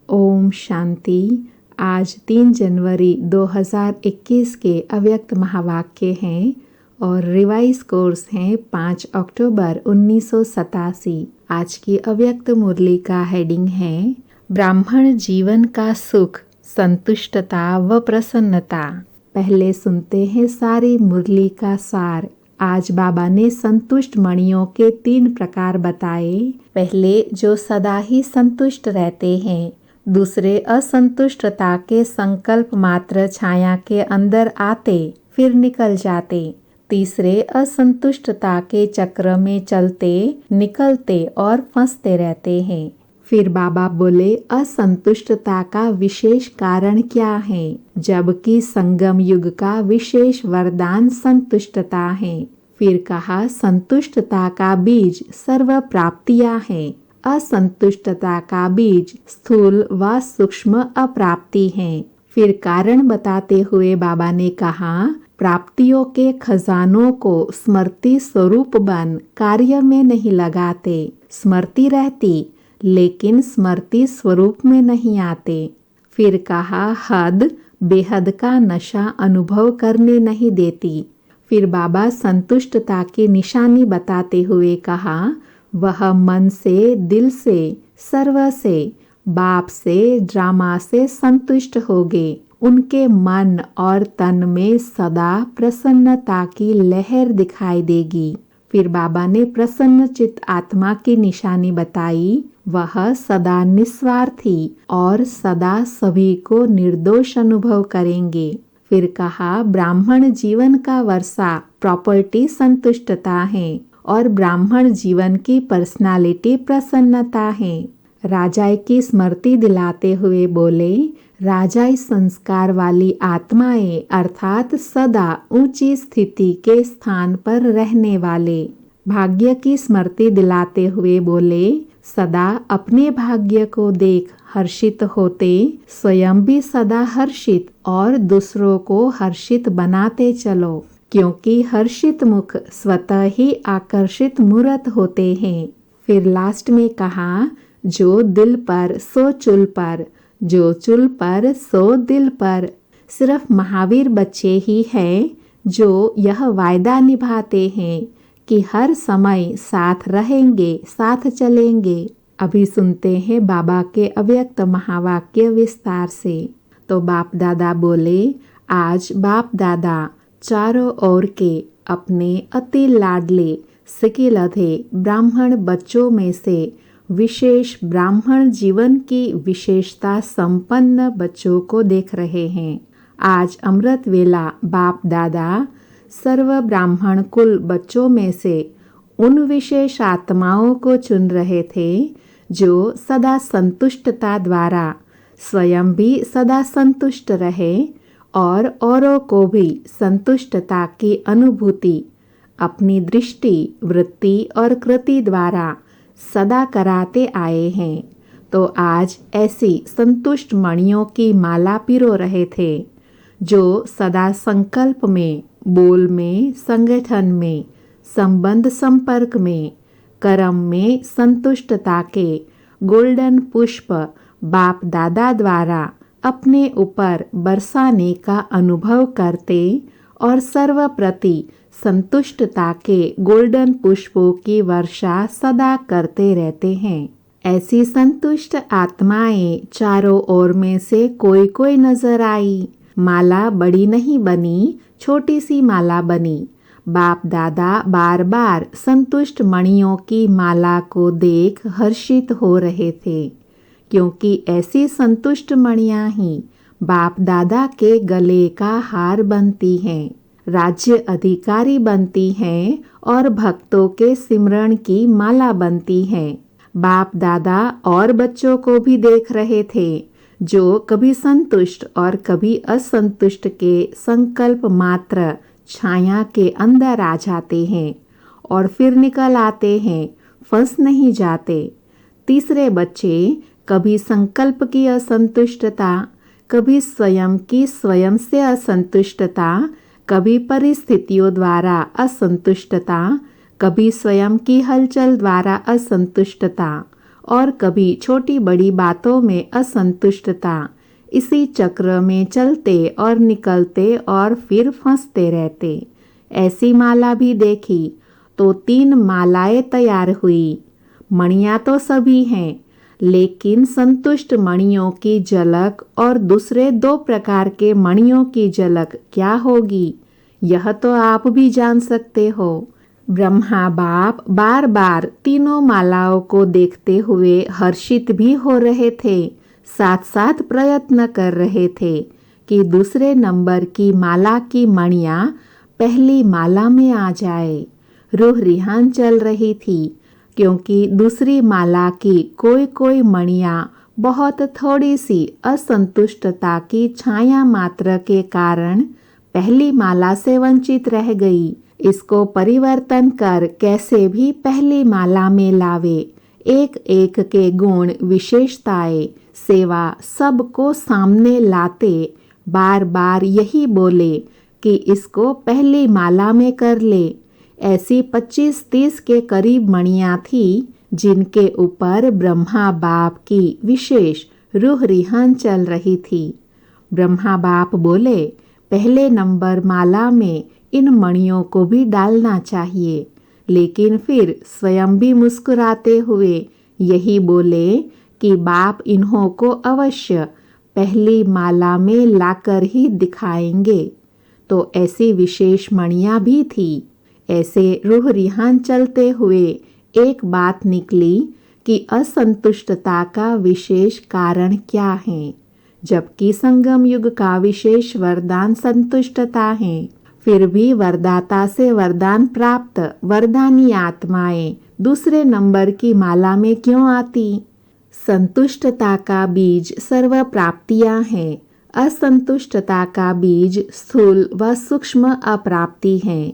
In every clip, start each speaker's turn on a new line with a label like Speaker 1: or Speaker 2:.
Speaker 1: ओम शांति। आज 3 जनवरी 2021 के अव्यक्त महावाक्य हैं और रिवाइज कोर्स हैं 5 अक्टूबर 1987। आज की अव्यक्त मुरली का हेडिंग है ब्राह्मण जीवन का सुख, संतुष्टता व प्रसन्नता। पहले सुनते हैं सारी मुरली का सार। आज बाबा ने संतुष्ट मणियों के 3 प्रकार बताए। पहले जो सदा ही संतुष्ट रहते हैं, दूसरे असंतुष्टता के संकल्प मात्र छाया के अंदर आते फिर निकल जाते, तीसरे असंतुष्टता के चक्र में चलते निकलते और फंसते रहते हैं। फिर बाबा बोले असंतुष्टता का विशेष कारण क्या है, जबकि संगम युग का विशेष वरदान संतुष्टता है। फिर कहा संतुष्टता का बीज सर्व प्राप्तियां हैं, असंतुष्टता का बीज स्थूल व सूक्ष्म अप्राप्ति है। फिर कारण बताते हुए बाबा ने कहा प्राप्तियों के खजानों को स्मृति स्वरूप बन कार्य में नहीं लगाते। स्मृति रहती लेकिन स्मृति स्वरूप में नहीं आते। फिर कहा हद बेहद का नशा अनुभव करने नहीं देती। फिर बाबा संतुष्टता की निशानी बताते हुए कहा वह मन से, दिल से, सर्व से, बाप से, ड्रामा से संतुष्ट होगे। उनके मन और तन में सदा प्रसन्नता की लहर दिखाई देगी। फिर बाबा ने प्रसन्न चित्त आत्मा की निशानी बताई। वह सदा निस्वार्थी और सदा सभी को निर्दोष अनुभव करेंगे। फिर कहा ब्राह्मण जीवन का वर्षा प्रॉपर्टी संतुष्टता है और ब्राह्मण जीवन की पर्सनालिटी प्रसन्नता है। राजाई की स्मृति दिलाते हुए बोले राजाई संस्कार वाली आत्माएं अर्थात सदा ऊंची स्थिति के स्थान पर रहने वाले। भाग्य की स्मृति दिलाते हुए बोले सदा अपने भाग्य को देख हर्षित होते, स्वयं भी सदा हर्षित और दूसरों को हर्षित बनाते चलो, क्योंकि हर्षित मुख स्वतः ही आकर्षित मूर्त होते हैं। फिर लास्ट में कहा जो दिल पर सो चुल पर, जो चुल पर सो दिल पर। सिर्फ महावीर बच्चे ही हैं जो यह वायदा निभाते हैं कि हर समय साथ रहेंगे, साथ चलेंगे। अभी सुनते हैं बाबा के अव्यक्त महावाक्य विस्तार से। तो बाप दादा बोले आज बाप दादा चारों ओर के अपने अति लाडले सिकिलधे ब्राह्मण बच्चों में से विशेष ब्राह्मण जीवन की विशेषता संपन्न बच्चों को देख रहे हैं। आज अमृत वेला बाप दादा सर्व ब्राह्मण कुल बच्चों में से उन विशेष आत्माओं को चुन रहे थे जो सदा संतुष्टता द्वारा स्वयं भी सदा संतुष्ट रहे और औरों को भी संतुष्टता की अनुभूति अपनी दृष्टि, वृत्ति और कृति द्वारा सदा कराते आए हैं। तो आज ऐसी संतुष्ट मणियों की माला पिरो रहे थे जो सदा संकल्प में, बोल में, संगठन में, संबंध संपर्क में, कर्म में संतुष्टता के गोल्डन पुष्प बाप दादा द्वारा अपने ऊपर बरसाने का अनुभव करते और सर्वप्रति संतुष्टता के गोल्डन पुष्पों की वर्षा सदा करते रहते हैं। ऐसी संतुष्ट आत्माएं चारों ओर में से कोई कोई नजर आई। माला बड़ी नहीं बनी, छोटी सी माला बनी। बाप दादा बार बार संतुष्ट मणियों की माला को देख हर्षित हो रहे थे, क्योंकि ऐसी संतुष्ट मणियां ही बाप दादा के गले का हार बनती हैं, राज्य अधिकारी बनती हैं और भक्तों के सिमरण की माला बनती हैं। बाप दादा और बच्चों को भी देख रहे थे जो कभी संतुष्ट और कभी असंतुष्ट के संकल्प मात्र छाया के अंदर आ जाते हैं और फिर निकल आते हैं, फंस नहीं जाते। तीसरे बच्चे कभी संकल्प की असंतुष्टता, कभी स्वयं की स्वयं से असंतुष्टता, कभी परिस्थितियों द्वारा असंतुष्टता, कभी स्वयं की हलचल द्वारा असंतुष्टता और कभी छोटी बड़ी बातों में असंतुष्टता। इसी चक्र में चलते और निकलते और फिर फंसते रहते। ऐसी माला भी देखी तो 3 मालाएं तैयार हुई। मणियाँ तो सभी हैं, लेकिन संतुष्ट मणियों की झलक और दूसरे 2 प्रकार के मणियों की झलक क्या होगी, यह तो आप भी जान सकते हो। ब्रह्मा बाप बार बार तीनों मालाओं को देखते हुए हर्षित भी हो रहे थे, साथ साथ प्रयत्न कर रहे थे कि दूसरे नंबर की माला की मणियाँ पहली माला में आ जाए। रूह रिहान चल रही थी, क्योंकि दूसरी माला की कोई कोई मणियाँ बहुत थोड़ी सी असंतुष्टता की छाया मात्र के कारण पहली माला से वंचित रह गई। इसको परिवर्तन कर कैसे भी पहली माला में लावे। एक एक के गुण, विशेषताएं, सेवा सबको सामने लाते बार बार यही बोले कि इसको पहली माला में कर ले। ऐसी 25-30 के करीब मणियाँ थी जिनके ऊपर ब्रह्मा बाप की विशेष रूह रिहान चल रही थी। ब्रह्मा बाप बोले, पहले नंबर माला में इन मणियों को भी डालना चाहिए, लेकिन फिर स्वयं भी मुस्कुराते हुए यही बोले कि बाप इन्हों को अवश्य पहली माला में लाकर ही दिखाएंगे। तो ऐसी विशेष मणियाँ भी थी। ऐसे रूह रिहान चलते हुए एक बात निकली कि असंतुष्टता का विशेष कारण क्या है, जबकि संगम युग का विशेष वरदान संतुष्टता है। फिर भी वरदाता से वरदान प्राप्त वरदानी आत्माएं दूसरे नंबर की माला में क्यों आती? संतुष्टता का बीज सर्व प्राप्तियां हैं। असंतुष्टता का बीज स्थूल व सूक्ष्म अप्राप्ति है।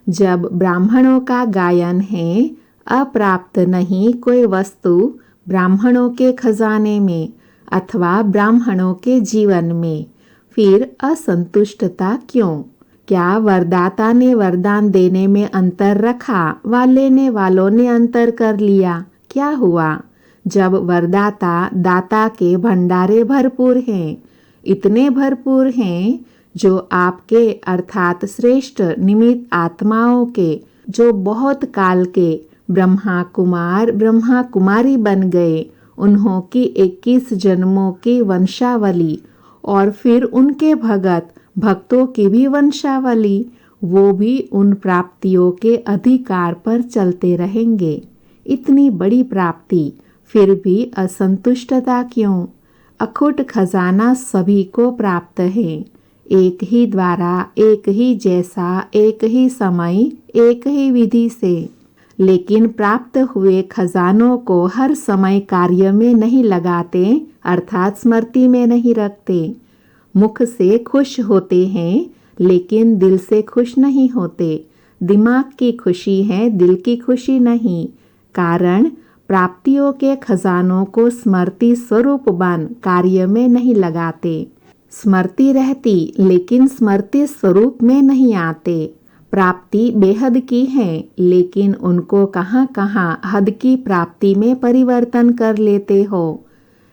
Speaker 1: जब ब्राह्मणों का गायन है, अप्राप्त नहीं कोई वस्तु ब्राह्मणों के खजाने में अथवा ब्राह्मणों के जीवन में, फिर असंतुष्टता क्यों? क्या वरदाता ने वरदान देने में अंतर रखा व लेने वालों ने अंतर कर लिया? क्या हुआ? जब वरदाता दाता के भंडारे भरपूर हैं, इतने भरपूर हैं जो आपके अर्थात श्रेष्ठ निमित्त आत्माओं के, जो बहुत काल के ब्रह्मा कुमार ब्रह्मा कुमारी बन गए, उन्हों की 21 जन्मों की वंशावली और फिर उनके भक्तों की भी वंशावली, वो भी उन प्राप्तियों के अधिकार पर चलते रहेंगे। इतनी बड़ी प्राप्ति, फिर भी असंतुष्टता क्यों? अखुट खजाना सभी को प्राप्त है, एक ही द्वारा, एक ही जैसा, एक ही समय, एक ही विधि से। लेकिन प्राप्त हुए खजानों को हर समय कार्य में नहीं लगाते, अर्थात स्मृति में नहीं रखते। मुख से खुश होते हैं, लेकिन दिल से खुश नहीं होते। दिमाग की खुशी है, दिल की खुशी नहीं। कारण प्राप्तियों के खजानों को स्मृति स्वरूप बन कार्य में नहीं लगाते। स्मृति रहती, लेकिन स्मृति स्वरूप में नहीं आते। प्राप्ति बेहद की है, लेकिन उनको कहाँ कहाँ हद की प्राप्ति में परिवर्तन कर लेते हो।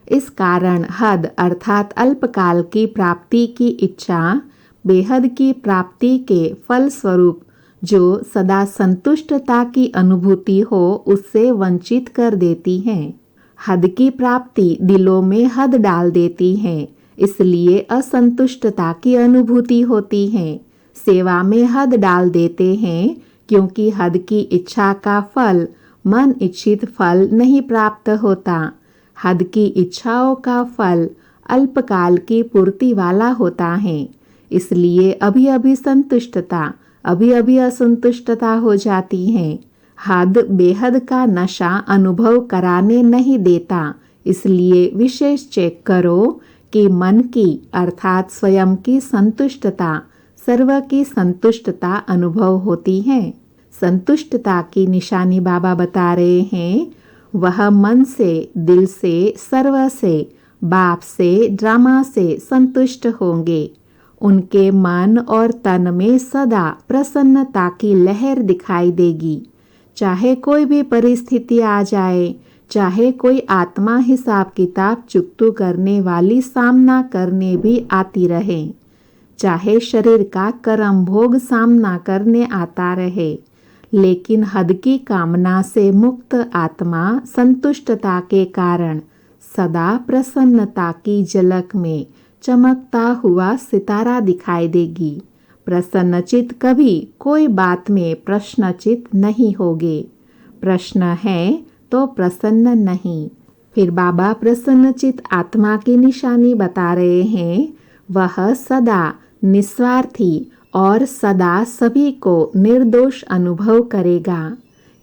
Speaker 1: इस कारण हद अर्थात अल्पकाल की प्राप्ति की इच्छा बेहद की प्राप्ति के फल स्वरूप जो सदा संतुष्टता की अनुभूति हो, उससे वंचित कर देती है। हद की प्राप्ति दिलों में हद डाल देती है, इसलिए असंतुष्टता की अनुभूति होती है। सेवा में हद डाल देते हैं, क्योंकि हद की इच्छा का फल मन इच्छित फल नहीं प्राप्त होता। हद की इच्छाओं का फल अल्पकाल की पूर्ति वाला होता है, इसलिए अभी अभी संतुष्टता, अभी अभी असंतुष्टता हो जाती है। हद बेहद का नशा अनुभव कराने नहीं देता, इसलिए विशेष चेक करो कि मन की अर्थात स्वयं की संतुष्टता, सर्व की संतुष्टता अनुभव होती है। संतुष्टता की निशानी बाबा बता रहे हैं, वह मन से, दिल से, सर्व से, बाप से, ड्रामा से संतुष्ट होंगे। उनके मन और तन में सदा प्रसन्नता की लहर दिखाई देगी। चाहे कोई भी परिस्थिति आ जाए, चाहे कोई आत्मा हिसाब किताब चुकतू करने वाली सामना करने भी आती रहे, चाहे शरीर का कर्म भोग सामना करने आता रहे, लेकिन हद की कामना से मुक्त आत्मा संतुष्टता के कारण सदा प्रसन्नता की झलक में चमकता हुआ सितारा दिखाई देगी। प्रसन्नचित कभी कोई बात में प्रश्नचित नहीं होगे। प्रश्न है तो प्रसन्न नहीं। फिर बाबा प्रसन्नचित आत्मा की निशानी बता रहे हैं। वह सदा निस्वार्थी और सदा सभी को निर्दोष अनुभव करेगा।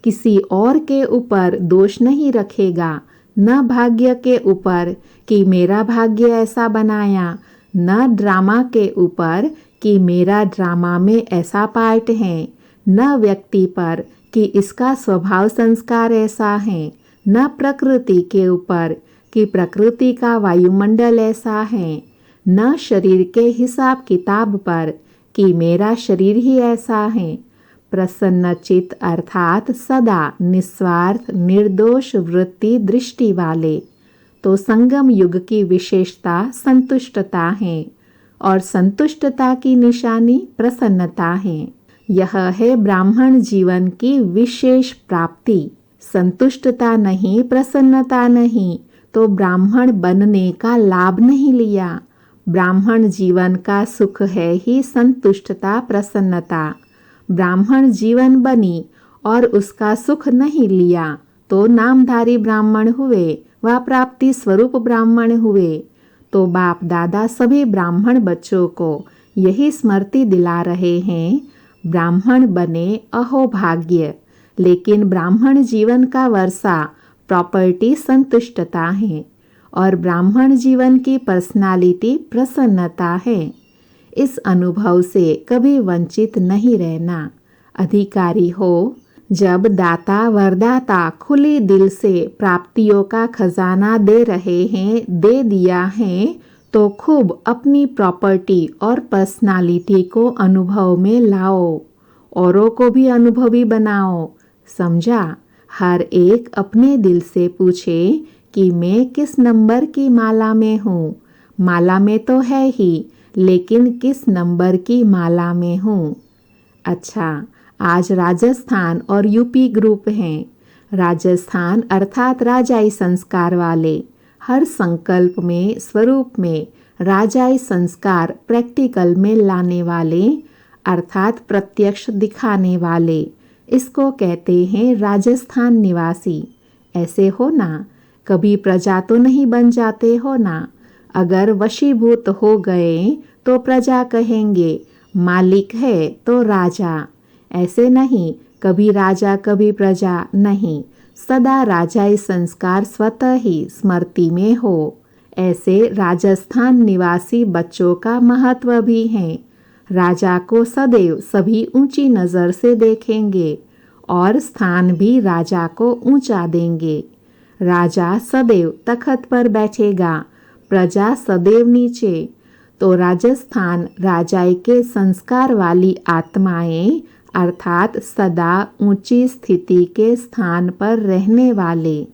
Speaker 1: किसी और के ऊपर दोष नहीं रखेगा, न भाग्य के ऊपर कि मेरा भाग्य ऐसा बनाया, न ड्रामा के ऊपर कि मेरा ड्रामा में ऐसा पार्ट है, न व्यक्ति पर कि इसका स्वभाव संस्कार ऐसा है, न प्रकृति के ऊपर कि प्रकृति का वायुमंडल ऐसा है, न शरीर के हिसाब किताब पर कि मेरा शरीर ही ऐसा है। प्रसन्नचित अर्थात सदा निस्वार्थ निर्दोष वृत्ति दृष्टि वाले। तो संगम युग की विशेषता संतुष्टता है और संतुष्टता की निशानी प्रसन्नता है। यह है ब्राह्मण जीवन की विशेष प्राप्ति। संतुष्टता नहीं, प्रसन्नता नहीं तो ब्राह्मण बनने का लाभ नहीं लिया। ब्राह्मण जीवन का सुख है ही संतुष्टता प्रसन्नता। ब्राह्मण जीवन बनी और उसका सुख नहीं लिया तो नामधारी ब्राह्मण हुए व प्राप्ति स्वरूप ब्राह्मण हुए। तो बाप दादा सभी ब्राह्मण बच्चों को यही स्मृति दिला रहे हैं, ब्राह्मण बने अहो भाग्य। लेकिन ब्राह्मण जीवन का वर्षा प्रॉपर्टी संतुष्टता है और ब्राह्मण जीवन की पर्सनालिटी प्रसन्नता है। इस अनुभव से कभी वंचित नहीं रहना। अधिकारी हो। जब दाता वरदाता खुली दिल से प्राप्तियों का खजाना दे रहे हैं, दे दिया है, तो खूब अपनी प्रॉपर्टी और पर्सनालिटी को अनुभव में लाओ, औरों को भी अनुभवी बनाओ। समझा? हर एक अपने दिल से पूछे कि मैं किस नंबर की माला में हूँ। माला में तो है ही, लेकिन किस नंबर की माला में हूँ। अच्छा, आज राजस्थान और यूपी ग्रुप हैं। राजस्थान अर्थात राजाई संस्कार वाले, हर संकल्प में स्वरूप में राजाई संस्कार प्रैक्टिकल में लाने वाले अर्थात प्रत्यक्ष दिखाने वाले, इसको कहते हैं राजस्थान निवासी। ऐसे हो ना, कभी प्रजा तो नहीं बन जाते हो ना। अगर वशीभूत हो गए तो प्रजा कहेंगे, मालिक है तो राजा। ऐसे नहीं, कभी राजा कभी प्रजा नहीं, सदा राजाई संस्कार स्वतः ही स्मृति में हो। ऐसे राजस्थान निवासी बच्चों का महत्व भी है। राजा को सदैव सभी ऊंची नज़र से देखेंगे और स्थान भी राजा को ऊंचा देंगे। राजा सदैव तख्त पर बैठेगा, प्रजा सदैव नीचे। तो राजस्थान राजाई के संस्कार वाली आत्माएं अर्थात सदा ऊंची स्थिति के स्थान पर रहने वाले।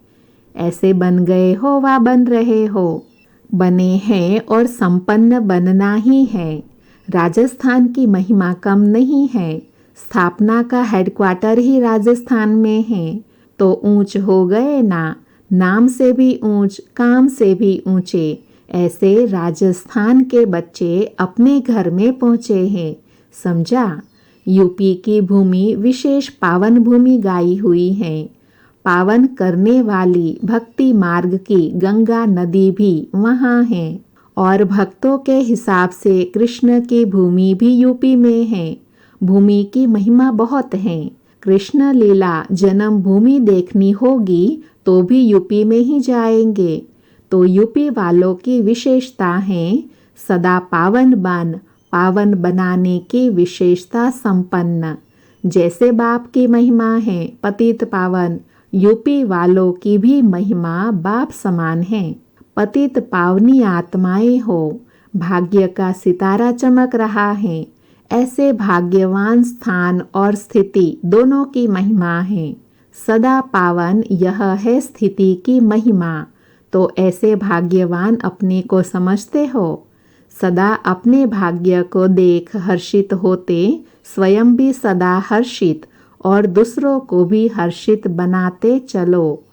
Speaker 1: ऐसे बन गए हो व बन रहे हो, बने हैं और संपन्न बनना ही है। राजस्थान की महिमा कम नहीं है। स्थापना का हेडक्वार्टर ही राजस्थान में है। तो ऊंच हो गए ना, नाम से भी ऊंच, काम से भी ऊंचे। ऐसे राजस्थान के बच्चे अपने घर में पहुँचे हैं। समझा? यूपी की भूमि विशेष पावन भूमि गाई हुई है। पावन करने वाली भक्ति मार्ग की गंगा नदी भी वहाँ है और भक्तों के हिसाब से कृष्ण की भूमि भी यूपी में है। भूमि की महिमा बहुत है। कृष्ण लीला जन्म भूमि देखनी होगी तो भी यूपी में ही जाएंगे। तो यूपी वालों की विशेषता है सदा पावन बन, पावन बनाने की विशेषता संपन्न। जैसे बाप की महिमा है पतित पावन, यूपी वालों की भी महिमा बाप समान है। पतित पावनी आत्माएं हो, भाग्य का सितारा चमक रहा है। ऐसे भाग्यवान स्थान और स्थिति दोनों की महिमा है। सदा पावन यह है स्थिति की महिमा। तो ऐसे भाग्यवान अपने को समझते हो? सदा अपने भाग्य को देख हर्षित होते, स्वयं भी सदा हर्षित और दूसरों को भी हर्षित बनाते चलो,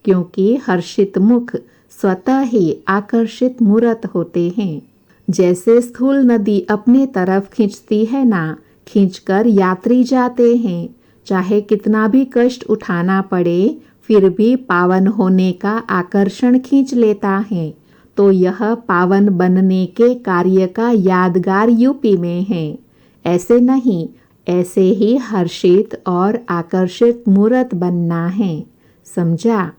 Speaker 1: क्योंकि हर्षित मुख स्वतः ही आकर्षित मूर्त होते हैं। जैसे स्थूल नदी अपने तरफ खींचती है ना, खींचकर यात्री जाते हैं। चाहे कितना भी कष्ट उठाना पड़े, फिर भी पावन होने का आकर्षण खींच लेता है। तो यह पावन बनने के कार्य का यादगार यूपी में है। ऐसे नहीं, ऐसे ही हर्षित और आकर्षित मूर्त बनना है। समझा?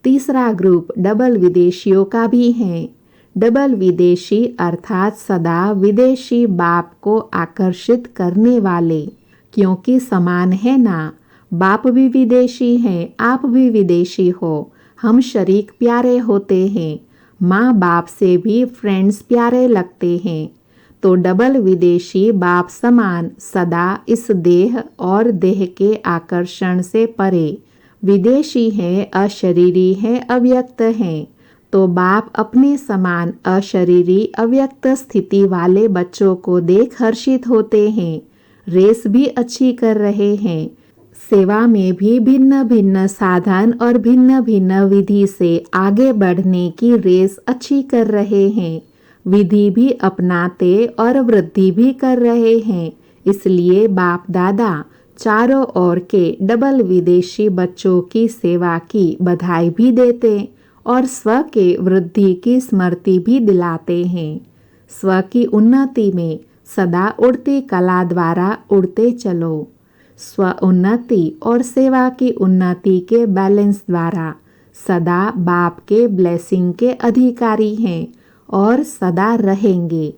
Speaker 1: तीसरा ग्रुप डबल विदेशियों का भी है। डबल विदेशी अर्थात सदा विदेशी बाप को आकर्षित करने वाले, क्योंकि समान है ना, बाप भी विदेशी है, आप भी विदेशी हो, हम शरीक प्यारे होते हैं, माँ बाप से भी फ्रेंड्स प्यारे लगते हैं। तो डबल विदेशी बाप समान सदा इस देह और देह के आकर्षण से परे, विदेशी है, अशरीरी है, अव्यक्त है। तो बाप अपने समान अशरीरी अव्यक्त स्थिति वाले बच्चों को देख हर्षित होते हैं। रेस भी अच्छी कर रहे हैं, सेवा में भी भिन्न भिन्न साधन और भिन्न भिन्न विधि से आगे बढ़ने की रेस अच्छी कर रहे हैं। विधि भी अपनाते और वृद्धि भी कर रहे हैं। इसलिए बाप दादा चारों ओर के डबल विदेशी बच्चों की सेवा की बधाई भी देते और स्व के वृद्धि की स्मृति भी दिलाते हैं। स्व की उन्नति में सदा उड़ती कला द्वारा उड़ते चलो। स्व उन्नति और सेवा की उन्नति के बैलेंस द्वारा सदा बाप के ब्लेसिंग के अधिकारी हैं और सदा रहेंगे।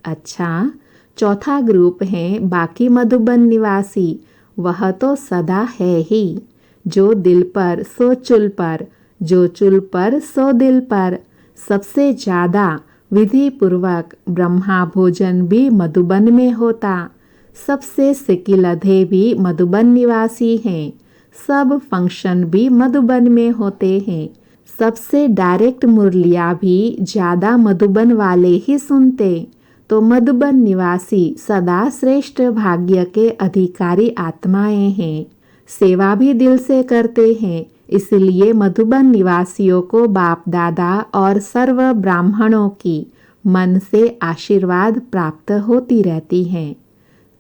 Speaker 1: अच्छा, चौथा ग्रुप है बाकी मधुबन निवासी। वह तो सदा है ही, जो दिल पर सो चुल पर, जो चुल पर सो दिल पर। सबसे ज़्यादा विधि पूर्वक ब्रह्मा भोजन भी मधुबन में होता। सबसे सिकिलधे भी मधुबन निवासी हैं। सब फंक्शन भी मधुबन में होते हैं। सबसे डायरेक्ट मुरलिया भी ज़्यादा मधुबन वाले ही सुनते। तो मधुबन निवासी सदा श्रेष्ठ भाग्य के अधिकारी आत्माएं हैं। सेवा भी दिल से करते हैं। इसलिए मधुबन निवासियों को बाप दादा और सर्व ब्राह्मणों की मन से आशीर्वाद प्राप्त होती रहती हैं।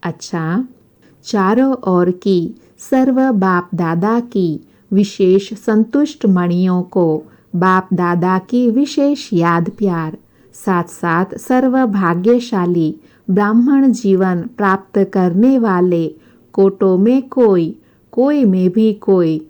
Speaker 1: अच्छा, चारों ओर की सर्व बाप दादा की विशेष संतुष्ट मणियों को बाप दादा की विशेष याद प्यार, साथ साथ सर्व भाग्यशाली ब्राह्मण जीवन प्राप्त करने वाले कोटों में कोई, कोई में भी कोई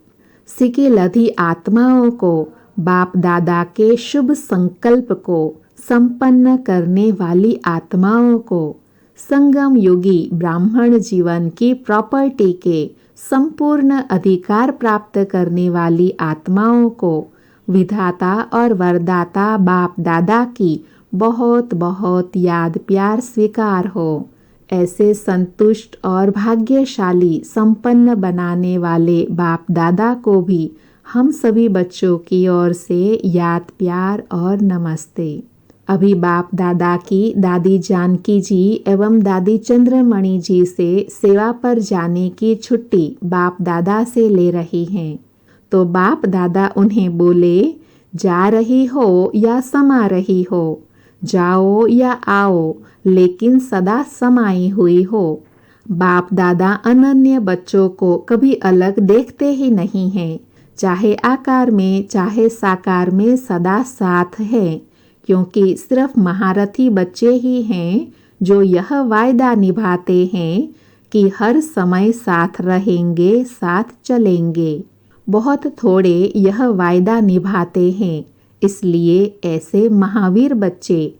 Speaker 1: सिकिलधी आत्माओं को बाप दादा के शुभ संकल्प को संपन्न करने वाली आत्माओं को, संगम युगी ब्राह्मण जीवन की प्रॉपर्टी के संपूर्ण अधिकार प्राप्त करने वाली आत्माओं को विधाता और वरदाता बाप दादा की बहुत बहुत याद प्यार स्वीकार हो। ऐसे संतुष्ट और भाग्यशाली संपन्न बनाने वाले बाप दादा को भी हम सभी बच्चों की ओर से याद प्यार और नमस्ते। अभी बाप दादा की दादी जानकी जी एवं दादी चंद्रमणि जी से सेवा पर जाने की छुट्टी बाप दादा से ले रही हैं। तो बाप दादा उन्हें बोले, जा रही हो या समा रही हो, जाओ या आओ, लेकिन सदा समाई हुई हो। बाप दादा अनन्य बच्चों को कभी अलग देखते ही नहीं हैं। चाहे आकार में चाहे साकार में सदा साथ है, क्योंकि सिर्फ महारथी बच्चे ही हैं जो यह वायदा निभाते हैं कि हर समय साथ रहेंगे, साथ चलेंगे। बहुत थोड़े यह वायदा निभाते हैं। इसलिए ऐसे महावीर बच्चे,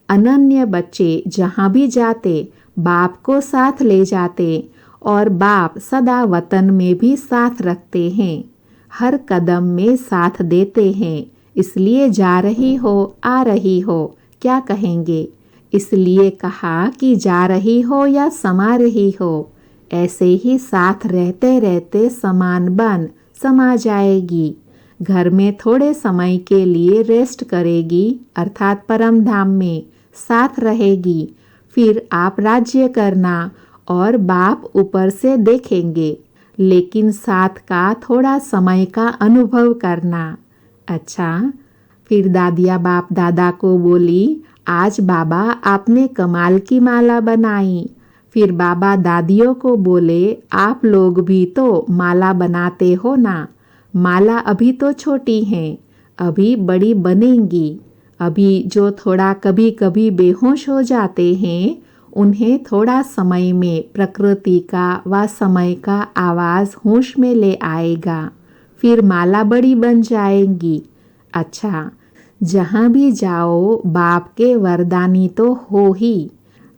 Speaker 1: अनन्य बच्चे जहाँ भी जाते बाप को साथ ले जाते और बाप सदा वतन में भी साथ रखते हैं, हर कदम में साथ देते हैं। इसलिए जा रही हो, आ रही हो, क्या कहेंगे? इसलिए कहा कि जा रही हो या समा रही हो, ऐसे ही साथ रहते रहते समान बन समा जाएगी। घर में थोड़े समय के लिए रेस्ट करेगी अर्थात परम धाम में साथ रहेगी। फिर आप राज्य करना और बाप ऊपर से देखेंगे, लेकिन साथ का थोड़ा समय का अनुभव करना। अच्छा। फिर दादिया बाप दादा को बोली, आज बाबा आपने कमाल की माला बनाई। फिर बाबा दादियों को बोले, आप लोग भी तो माला बनाते हो ना। माला अभी तो छोटी है, अभी बड़ी बनेंगी। अभी जो थोड़ा कभी कभी बेहोश हो जाते हैं, उन्हें थोड़ा समय में प्रकृति का व समय का आवाज़ होश में ले आएगा। फिर माला बड़ी बन जाएंगी। अच्छा, जहाँ भी जाओ बाप के वरदानी तो हो ही।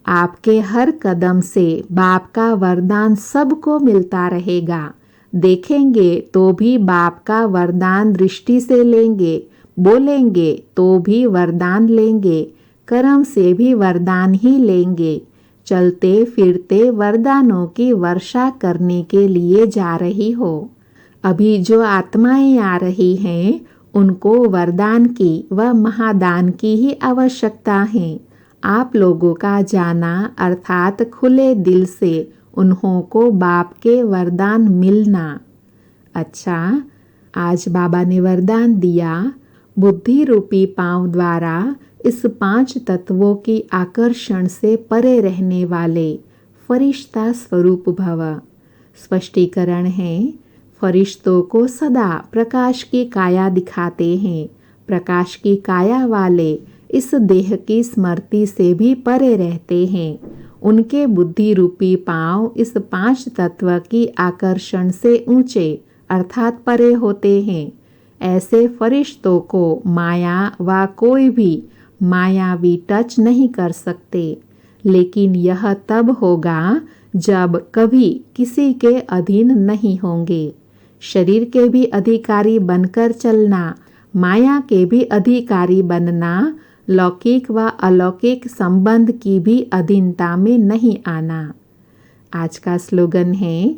Speaker 1: आपके हर कदम से बाप का वरदान सबको मिलता रहेगा। देखेंगे तो भी बाप का वरदान दृष्टि से लेंगे, बोलेंगे तो भी वरदान लेंगे, कर्म से भी वरदान ही लेंगे। चलते फिरते वरदानों की वर्षा करने के लिए जा रही हो। अभी जो आत्माएं आ रही हैं, उनको वरदान की व महादान की ही आवश्यकता है। आप लोगों का जाना अर्थात खुले दिल से उन्हों को बाप के वरदान मिलना। अच्छा, आज बाबा ने वरदान दिया, बुद्धि रूपी पांव द्वारा इस 5 तत्वों की आकर्षण से परे रहने वाले फरिश्ता स्वरूप भव। स्पष्टीकरण है, फरिश्तों को सदा प्रकाश की काया दिखाते हैं। प्रकाश की काया वाले इस देह की स्मृति से भी परे रहते हैं। उनके बुद्धि रूपी पांव इस 5 तत्व की आकर्षण से ऊंचे अर्थात परे होते हैं। ऐसे फरिश्तों को माया व कोई भी मायावी टच नहीं कर सकते। लेकिन यह तब होगा जब कभी किसी के अधीन नहीं होंगे। शरीर के भी अधिकारी बनकर चलना, माया के भी अधिकारी बनना, लौकिक व अलौकिक संबंध की भी अधीनता में नहीं आना। आज का स्लोगन है,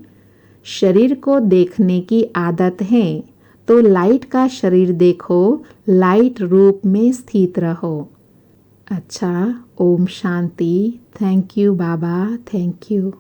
Speaker 1: शरीर को देखने की आदत है तो लाइट का शरीर देखो, लाइट रूप में स्थित रहो। अच्छा, ओम शांति। थैंक यू बाबा, थैंक यू।